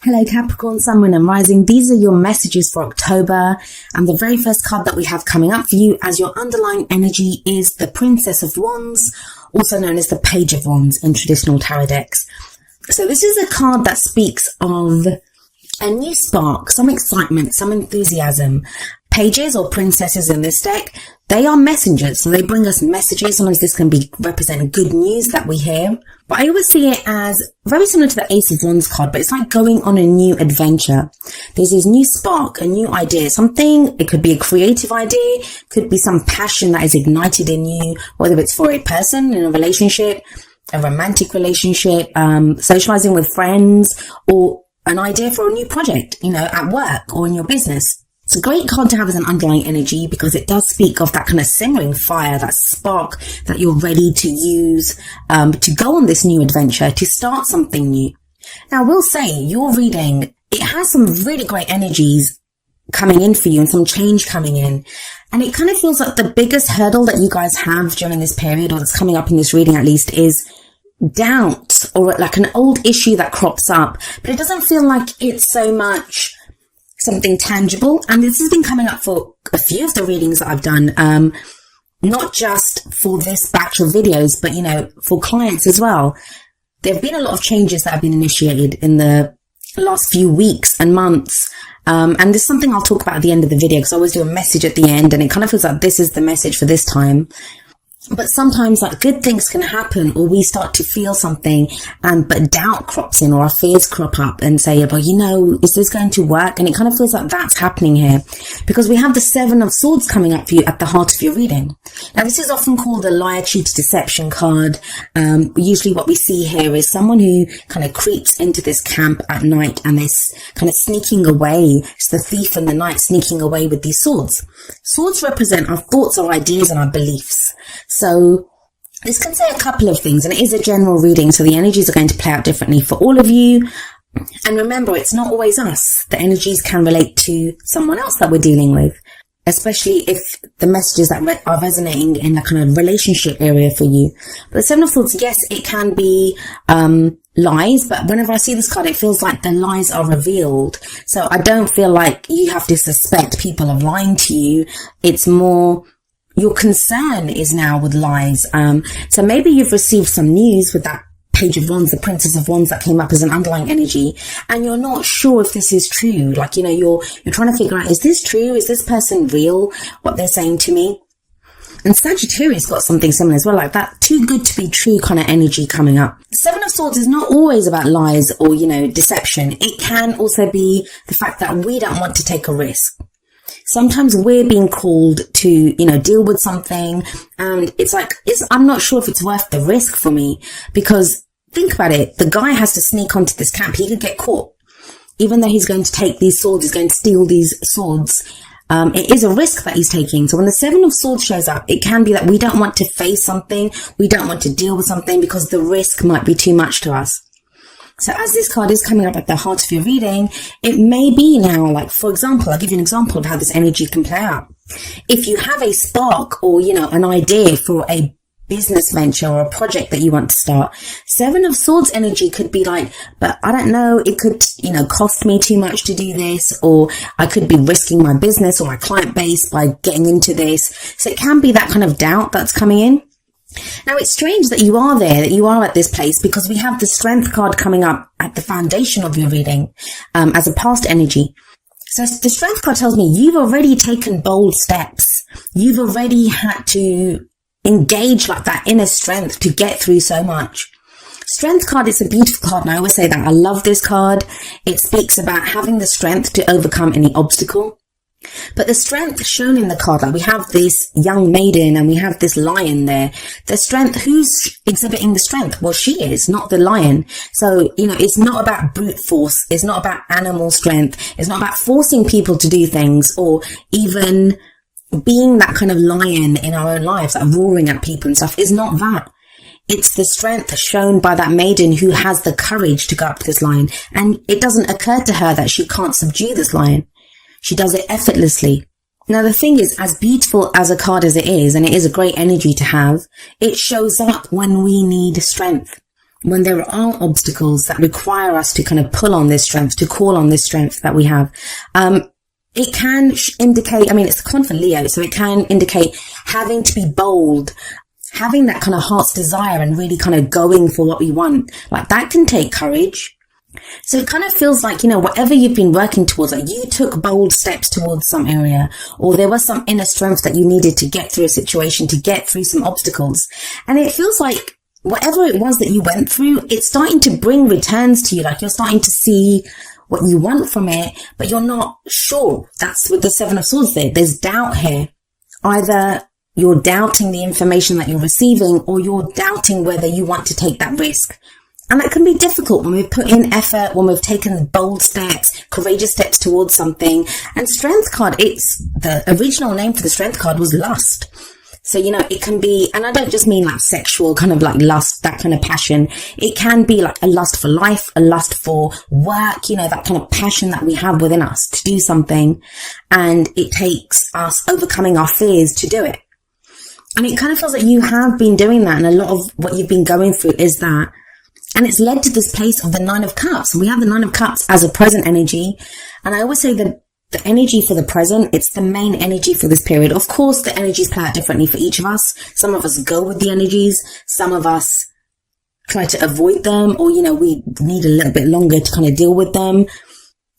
Hello Capricorn, Sun, Moon and Rising. These are your messages for October, and the very first card that we have coming up for you as your underlying energy is the Princess of Wands, also known as the Page of Wands in traditional tarot decks. So this is a card that speaks of a new spark, some excitement, some enthusiasm. Pages or princesses in this deck, they are messengers, so they bring us messages. Sometimes this can be represent good news that we hear, but I always see it as very similar to the Ace of Wands card, but it's like going on a new adventure. There's this new spark, a new idea, something. It could be a creative idea, could be some passion that is ignited in you, whether it's for a person in a relationship, a romantic relationship, socializing with friends, or an idea for a new project, at work or in your business. It's a great card to have as an underlying energy because it does speak of that kind of simmering fire, that spark that you're ready to use to go on this new adventure, to start something new. Now, I will say your reading, it has some really great energies coming in for you and some change coming in. And it kind of feels like the biggest hurdle that you guys have during this period, or that's coming up in this reading at least, is doubt or like an old issue that crops up. But it doesn't feel like it's so much something tangible, and this has been coming up for a few of the readings that I've done, not just for this batch of videos, but for clients as well. There have been a lot of changes that have been initiated in the last few weeks and months, and there's something I'll talk about at the end of the video because I always do a message at the end, and it kind of feels like this is the message for this time. But sometimes like good things can happen, or we start to feel something but doubt crops in, or our fears crop up and say, well, is this going to work? And it kind of feels like that's happening here because we have the Seven of Swords coming up for you at the heart of your reading. Now, this is often called the liar, cheat, deception card. Usually what we see here is someone who kind of creeps into this camp at night and they're kind of sneaking away. It's the thief in the night sneaking away with these swords. Swords represent our thoughts, our ideas and our beliefs. So this can say a couple of things, and it is a general reading, so the energies are going to play out differently for all of you. And remember, it's not always us. The energies can relate to someone else that we're dealing with, especially if the messages that are resonating in a kind of relationship area for you. But the Seven of Swords, yes, it can be lies, but whenever I see this card, it feels like the lies are revealed. So I don't feel like you have to suspect people of lying to you. It's more your concern is now with lies. So maybe you've received some news with that Page of Wands, the Princess of Wands that came up as an underlying energy, and you're not sure if this is true. Like, you're trying to figure out, is this true? Is this person real? What they're saying to me? And Sagittarius got something similar as well, like that too good to be true kind of energy coming up. The Seven of Swords is not always about lies or, deception. It can also be the fact that we don't want to take a risk. Sometimes we're being called to, deal with something, and it's like, I'm not sure if it's worth the risk for me, because think about it. The guy has to sneak onto this camp. He could get caught. Even though he's going to take these swords, he's going to steal these swords. It is a risk that he's taking. So when the Seven of Swords shows up, it can be that we don't want to face something. We don't want to deal with something because the risk might be too much to us. So as this card is coming up at the heart of your reading, it may be now, like, for example, I'll give you an example of how this energy can play out. If you have a spark or, an idea for a business venture or a project that you want to start, Seven of Swords energy could be like, but I don't know, it could, cost me too much to do this, or I could be risking my business or my client base by getting into this. So it can be that kind of doubt that's coming in. Now, it's strange that you are there, that you are at this place, because we have the Strength card coming up at the foundation of your reading as a past energy. So the Strength card tells me you've already taken bold steps. You've already had to engage like that inner strength to get through so much. Strength card is a beautiful card, and I always say that. I love this card. It speaks about having the strength to overcome any obstacle. But the strength shown in the card, like we have this young maiden and we have this lion there. The strength, who's exhibiting the strength? Well, she is, not the lion. So, it's not about brute force. It's not about animal strength. It's not about forcing people to do things, or even being that kind of lion in our own lives, like roaring at people and stuff. Is not that. It's the strength shown by that maiden who has the courage to go up to this lion. And it doesn't occur to her that she can't subdue this lion. She does it effortlessly. Now, the thing is, as beautiful as a card as it is, and it is a great energy to have, it shows up when we need strength. when there are obstacles that require us to kind of pull on this strength, to call on this strength that we have, it can indicate, it's common for Leo, so it can indicate having to be bold, having that kind of heart's desire and really kind of going for what we want. Like, that can take courage. So it kind of feels like, whatever you've been working towards, like you took bold steps towards some area, or there was some inner strength that you needed to get through a situation, to get through some obstacles. And it feels like whatever it was that you went through, it's starting to bring returns to you. Like, you're starting to see what you want from it, but you're not sure. That's with the Seven of Swords there. There's doubt here. Either you're doubting the information that you're receiving, or you're doubting whether you want to take that risk. And that can be difficult when we've put in effort, when we've taken bold steps, courageous steps towards something. And Strength card, the original name for the Strength card was lust. So, it can be, and I don't just mean like sexual, kind of like lust, that kind of passion. It can be like a lust for life, a lust for work, that kind of passion that we have within us to do something. And it takes us overcoming our fears to do it. And it kind of feels like you have been doing that. And a lot of what you've been going through is that. And it's led to this place of the Nine of Cups. And we have the Nine of Cups as a present energy. And I always say that the energy for the present, it's the main energy for this period. Of course, the energies play out differently for each of us. Some of us go with the energies. Some of us try to avoid them, or, we need a little bit longer to kind of deal with them.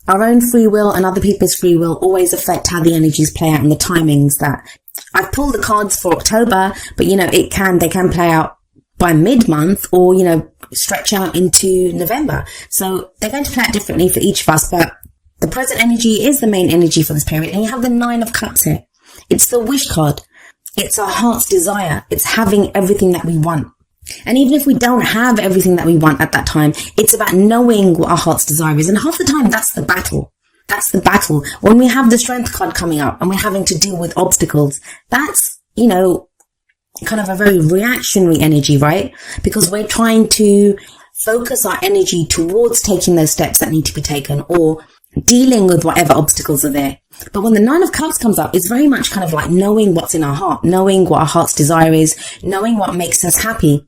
Our own free will and other people's free will always affect how the energies play out and the timings that I've pulled the cards for October, but, they can play out by mid-month, or, stretch out into November. So they're going to play out differently for each of us, but the present energy is the main energy for this period. And you have the Nine of Cups here. It's the wish card. It's our heart's desire. It's having everything that we want. And even if we don't have everything that we want at that time, it's about knowing what our heart's desire is. And half the time, that's the battle. That's the battle. When we have the Strength card coming up and we're having to deal with obstacles, that's, kind of a very reactionary energy, right? Because we're trying to focus our energy towards taking those steps that need to be taken, or dealing with whatever obstacles are there. But when the Nine of Cups comes up, it's very much kind of like knowing what's in our heart, knowing what our heart's desire is, knowing what makes us happy.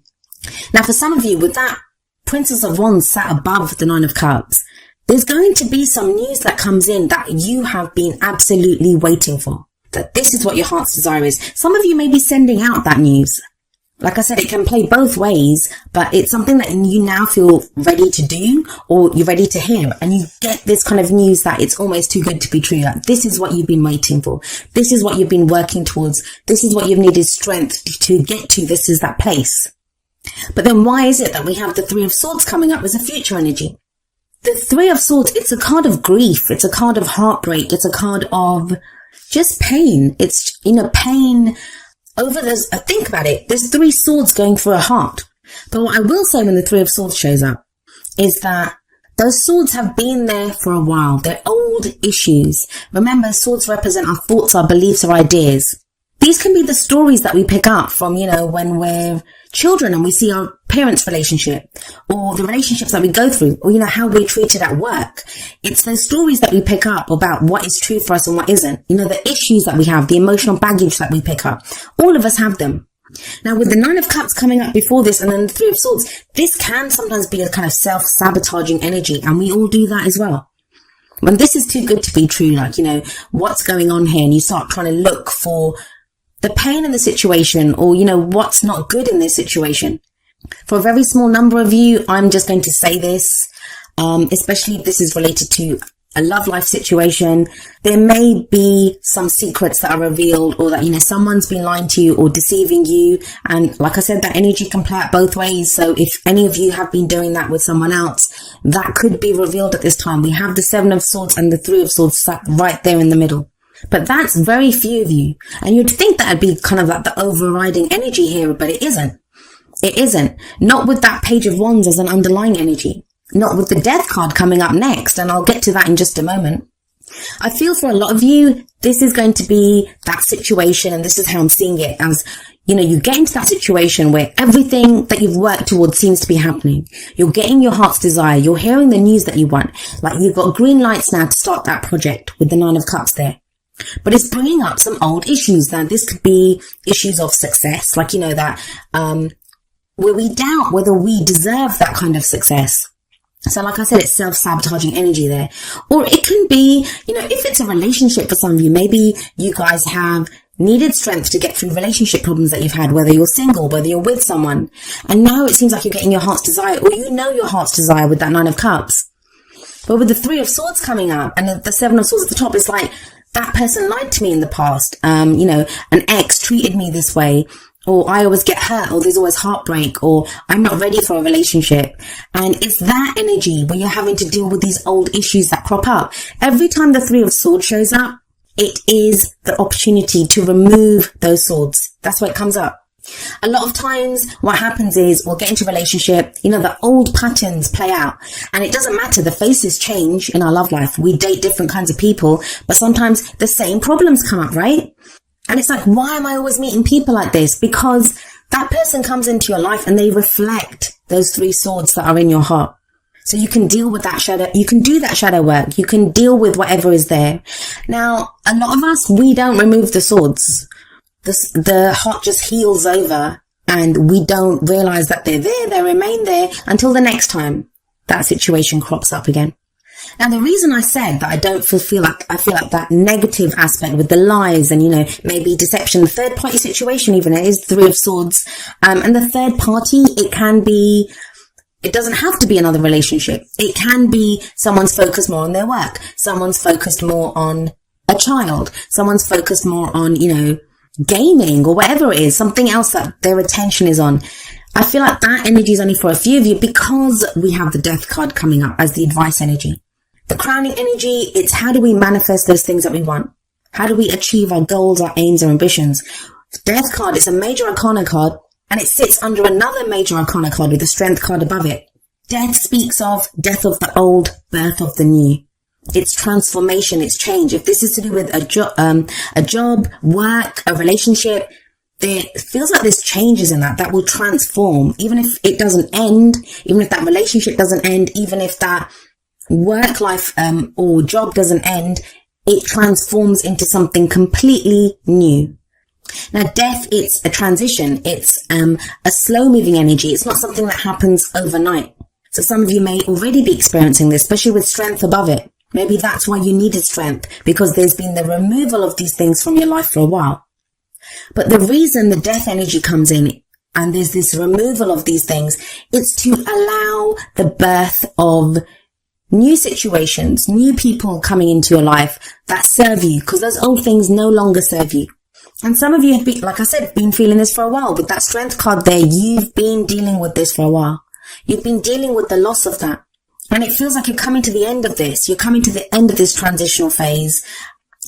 Now, for some of you, with that Princess of Wands sat above the Nine of Cups, there's going to be some news that comes in that you have been absolutely waiting for. That this is what your heart's desire is. Some of you may be sending out that news. Like I said, it can play both ways, but it's something that you now feel ready to do, or you're ready to hear. And you get this kind of news that it's almost too good to be true. Like, this is what you've been waiting for. This is what you've been working towards. This is what you've needed strength to get to. This is that place. But then why is it that we have the Three of Swords coming up as a future energy? The Three of Swords, it's a card of grief. It's a card of heartbreak. It's a card of just pain. It's, pain over this. Think about it. There's three swords going through a heart. But what I will say when the Three of Swords shows up is that those swords have been there for a while. They're old issues. Remember, swords represent our thoughts, our beliefs, our ideas. These can be the stories that we pick up from, when we're children and we see our parents' relationship, or the relationships that we go through, or, how we're treated at work. It's those stories that we pick up about what is true for us and what isn't. The issues that we have, the emotional baggage that we pick up. All of us have them. Now, with the Nine of Cups coming up before this, and then the Three of Swords, this can sometimes be a kind of self-sabotaging energy, and we all do that as well. When this is too good to be true, what's going on here, and you start trying to look for the pain in the situation, or, what's not good in this situation. For a very small number of you, I'm just going to say this, especially if this is related to a love life situation. There may be some secrets that are revealed, or that, someone's been lying to you or deceiving you. And like I said, that energy can play out both ways. So if any of you have been doing that with someone else, that could be revealed at this time. We have the Seven of Swords and the Three of Swords sat right there in the middle. But that's very few of you. And you'd think that'd be kind of like the overriding energy here, but it isn't. It isn't. Not with that Page of Wands as an underlying energy. Not with the Death card coming up next, and I'll get to that in just a moment. I feel for a lot of you, this is going to be that situation, and this is how I'm seeing it as, you get into that situation where everything that you've worked towards seems to be happening. You're getting your heart's desire. You're hearing the news that you want. Like, you've got green lights now to start that project with the Nine of Cups there. But it's bringing up some old issues. Now, this could be issues of success, like, that, where we doubt whether we deserve that kind of success. So like I said, it's self-sabotaging energy there. Or it can be, if it's a relationship for some of you, maybe you guys have needed strength to get through relationship problems that you've had, whether you're single, whether you're with someone. And now it seems like you're getting your heart's desire, or your heart's desire with that 9 of Cups. But with the 3 of Swords coming up and the 7 of Swords at the top, it's like that person lied to me in the past. An ex treated me this way, or I always get hurt, or there's always heartbreak, or I'm not ready for a relationship. And it's that energy where you're having to deal with these old issues that crop up. Every time the 3 of Swords shows up, it is the opportunity to remove those swords. That's why it comes up. A lot of times what happens is we'll get into a relationship, the old patterns play out, and it doesn't matter. The faces change in our love life. We date different kinds of people, but sometimes the same problems come up, right? And it's like, why am I always meeting people like this? Because that person comes into your life and they reflect those 3 swords that are in your heart. So you can deal with that shadow. You can do that shadow work. You can deal with whatever is there. Now, a lot of us, we don't remove the swords. The heart just heals over and we don't realize that they're there. They remain there until the next time that situation crops up again. Now, the reason I said that I don't feel like that negative aspect with the lies and, maybe deception, the third party situation, even it is 3 of Swords. And the third party, it doesn't have to be another relationship. It can be someone's focused more on their work. Someone's focused more on a child. Someone's focused more on, gaming or whatever it is, something else that their attention is on. I feel like that energy is only for a few of you because we have the Death card coming up as the advice energy. The crowning energy, it's how do we manifest those things that we want? How do we achieve our goals, our aims, our ambitions? The Death card is a major arcana card, and it sits under another major arcana card with the Strength card above it. Death speaks of death of the old, birth of the new. It's transformation, it's change. If this is to do with a job, work, a relationship, there feels like there's changes in that will transform. Even if it doesn't end, even if that relationship doesn't end, even if that work life or job doesn't end, it transforms into something completely new. Now, death, it's a transition. It's a slow moving energy. It's not something that happens overnight. So some of you may already be experiencing this, especially with strength above it. Maybe that's why you needed strength, because there's been the removal of these things from your life for a while. But the reason the death energy comes in and there's this removal of these things, it's to allow the birth of new situations, new people coming into your life that serve you, because those old things no longer serve you. And some of you have been, like I said, been feeling this for a while. With that Strength card there, you've been dealing with this for a while. You've been dealing with the loss of that. And it feels like you're coming to the end of this. You're coming to the end of this transitional phase.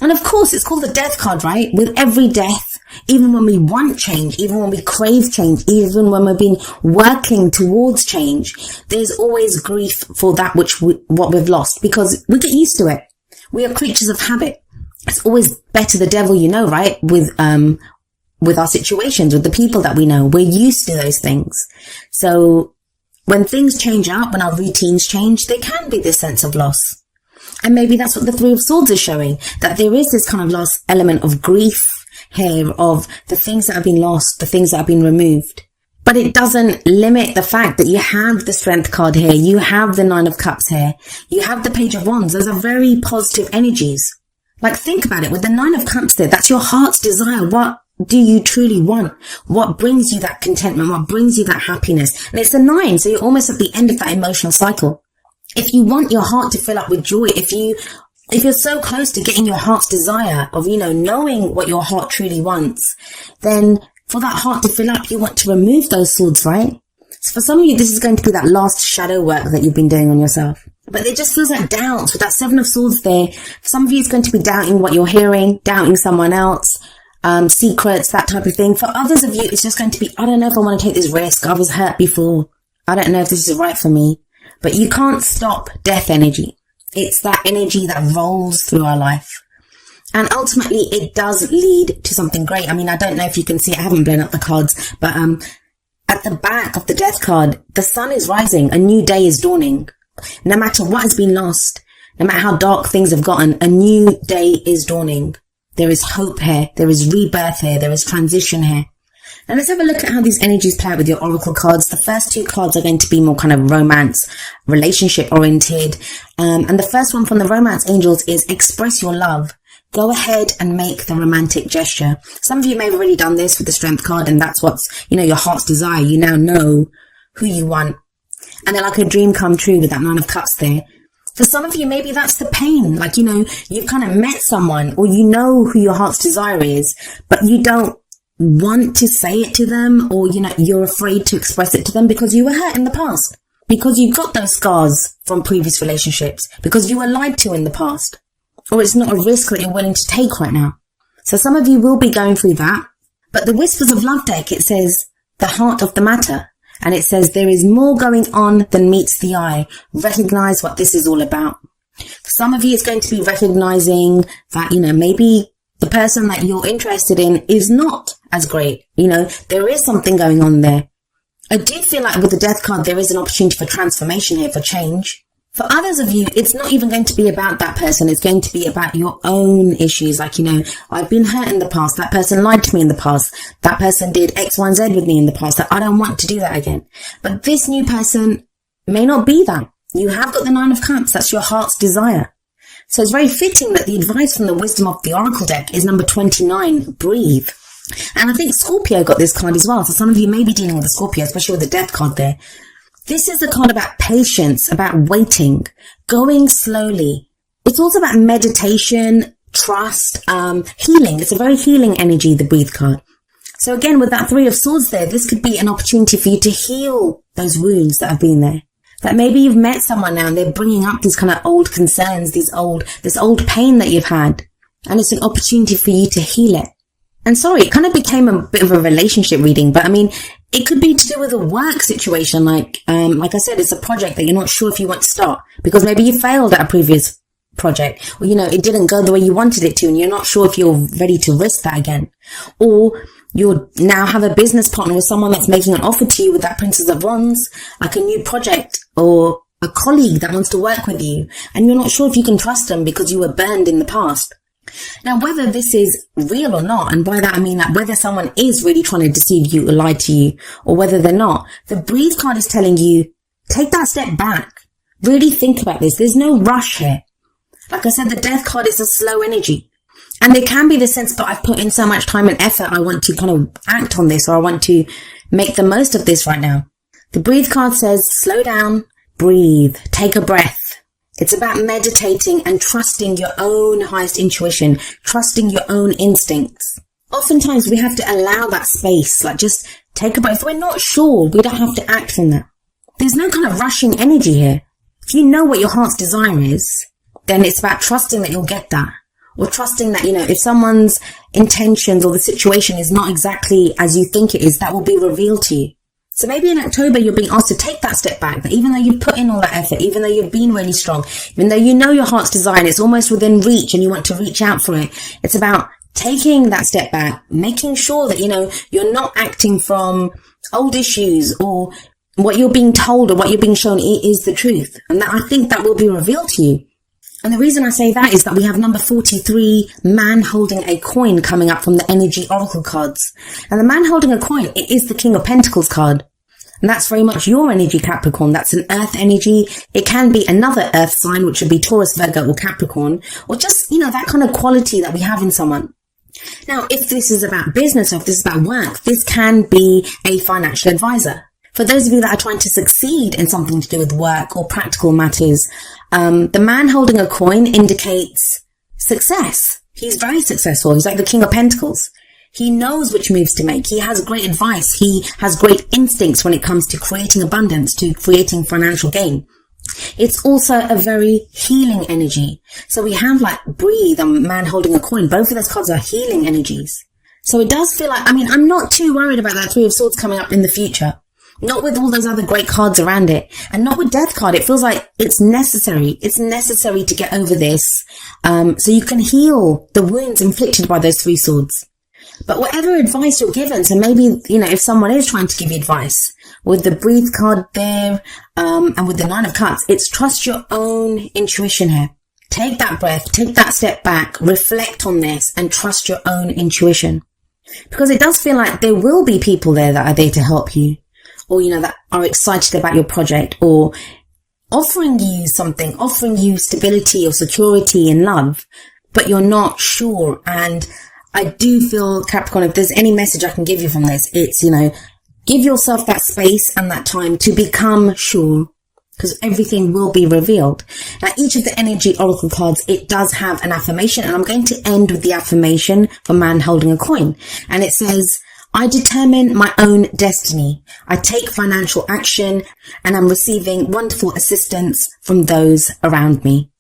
And of course, it's called the Death card, right? With every death, even when we want change, even when we crave change, even when we've been working towards change, there's always grief for that what we've lost, because we get used to it. We are creatures of habit. It's always better the devil you know, right? With our situations, with the people that we know, we're used to those things. So when things change up, when our routines change, there can be this sense of loss. And maybe that's what the 3 of Swords is showing, that there is this kind of loss element of grief here, of the things that have been lost, the things that have been removed. But it doesn't limit the fact that you have the Strength card here, you have the 9 of Cups here, you have the Page of Wands. Those are very positive energies. Like, think about it, with the 9 of Cups there, that's your heart's desire. What do you truly want? What brings you that contentment? What brings you that happiness? And it's the 9, so you're almost at the end of that emotional cycle. If you want your heart to fill up with joy, if you're so close to getting your heart's desire of, knowing what your heart truly wants, then for that heart to fill up, you want to remove those swords, right? So for some of you, this is going to be that last shadow work that you've been doing on yourself. But it just feels like doubts with that 7 of Swords there. For some of you, it's going to be doubting what you're hearing, doubting someone else, secrets, that type of thing. For others of you, it's just going to be, I don't know if I want to take this risk. I was hurt before. I don't know if this is right for me. But you can't stop death energy. It's that energy that rolls through our life. And ultimately, it does lead to something great. I mean, I don't know if you can see it. I haven't blown up the cards. But at the back of the Death card, the sun is rising. A new day is dawning. No matter what has been lost, no matter how dark things have gotten, a new day is dawning. There is hope here. There is rebirth here. There is transition here. Now let's have a look at how these energies play out with your oracle cards. The first two cards are going to be more kind of romance, relationship oriented. And the first one from the romance angels is express your love. Go ahead and make the romantic gesture. Some of you may have already done this with the strength card, and that's what's, your heart's desire. You now know who you want. And they're like a dream come true with that 9 of cups there. For some of you, maybe that's the pain. Like, you've kind of met someone, or you know who your heart's desire is, but you don't want to say it to them, or, you're afraid to express it to them because you were hurt in the past, because you got those scars from previous relationships, because you were lied to in the past, or it's not a risk that you're willing to take right now. So some of you will be going through that. But the Whispers of Love deck, it says the heart of the matter. And it says there is more going on than meets the eye. Recognize what this is all about. For some of you, it's going to be recognizing that, maybe the person that you're interested in is not as great. There is something going on there. I do feel like with the Death card, there is an opportunity for transformation here, for change. For others of you, it's not even going to be about that person. It's going to be about your own issues. Like, I've been hurt in the past. That person lied to me in the past. That person did X, Y, and Z with me in the past. That I don't want to do that again. But this new person may not be that. You have got the 9 of cups. That's your heart's desire. So it's very fitting that the advice from the Wisdom of the Oracle deck is number 29, breathe. And I think Scorpio got this card as well. So some of you may be dealing with the Scorpio, especially with the Death card there. This is a card about patience, about waiting, going slowly. It's also about meditation, trust, healing. It's a very healing energy, the breathe card. So again, with that 3 of swords there, this could be an opportunity for you to heal those wounds that have been there. That maybe you've met someone now and they're bringing up these kind of old concerns, this old pain that you've had. And it's an opportunity for you to heal it. And sorry, it kind of became a bit of a relationship reading, but it could be to do with a work situation. Like I said, it's a project that you're not sure if you want to start because maybe you failed at a previous project, or, it didn't go the way you wanted it to, and you're not sure if you're ready to risk that again. Or you now have a business partner with someone that's making an offer to you with that Princess of Wands, like a new project or a colleague that wants to work with you, and you're not sure if you can trust them because you were burned in the past. Now, whether this is real or not, and by that I mean like whether someone is really trying to deceive you or lie to you, or whether they're not, the breathe card is telling you, take that step back. Really think about this. There's no rush here. Like I said, the Death card is a slow energy. And there can be the sense that I've put in so much time and effort, I want to kind of act on this, or I want to make the most of this right now. The breathe card says, slow down, breathe, take a breath. It's about meditating and trusting your own highest intuition, trusting your own instincts. Oftentimes we have to allow that space, like just take a breath. If we're not sure, we don't have to act from that. There's no kind of rushing energy here. If you know what your heart's desire is, then it's about trusting that you'll get that. Or trusting that, if someone's intentions or the situation is not exactly as you think it is, that will be revealed to you. So maybe in October, you're being asked to take that step back, that even though you've put in all that effort, even though you've been really strong, even though you know your heart's desire and it's almost within reach and you want to reach out for it, it's about taking that step back, making sure that, you're not acting from old issues or what you're being told or what you're being shown is the truth. And that I think that will be revealed to you. And the reason I say that is that we have number 43, man holding a coin, coming up from the energy oracle cards. And the man holding a coin, it is the King of Pentacles card. And that's very much your energy, Capricorn. That's an earth energy. It can be another earth sign, which would be Taurus, Virgo, or Capricorn, or just, that kind of quality that we have in someone. Now, if this is about business or if this is about work, this can be a financial advisor. For those of you that are trying to succeed in something to do with work or practical matters, the man holding a coin indicates success. He's very successful. He's like the King of Pentacles. He knows which moves to make. He has great advice. He has great instincts when it comes to creating abundance, to creating financial gain. It's also a very healing energy. So we have like breathe and man holding a coin. Both of those cards are healing energies. So it does feel like, I'm not too worried about that 3 of Swords coming up in the future. Not with all those other great cards around it. And not with Death card. It feels like it's necessary. It's necessary to get over this. So you can heal the wounds inflicted by those 3 swords. But whatever advice you're given, so maybe, if someone is trying to give you advice, with the breathe card there, and with the 9 of cups, it's trust your own intuition here. Take that breath, take that step back, reflect on this, and trust your own intuition. Because it does feel like there will be people there that are there to help you, or, that are excited about your project, or offering you something, offering you stability or security and love, but you're not sure. And I do feel, Capricorn, if there's any message I can give you from this, it's, give yourself that space and that time to become sure, because everything will be revealed. Now, each of the energy oracle cards, it does have an affirmation, and I'm going to end with the affirmation for man holding a coin. And it says, I determine my own destiny. I take financial action, and I'm receiving wonderful assistance from those around me.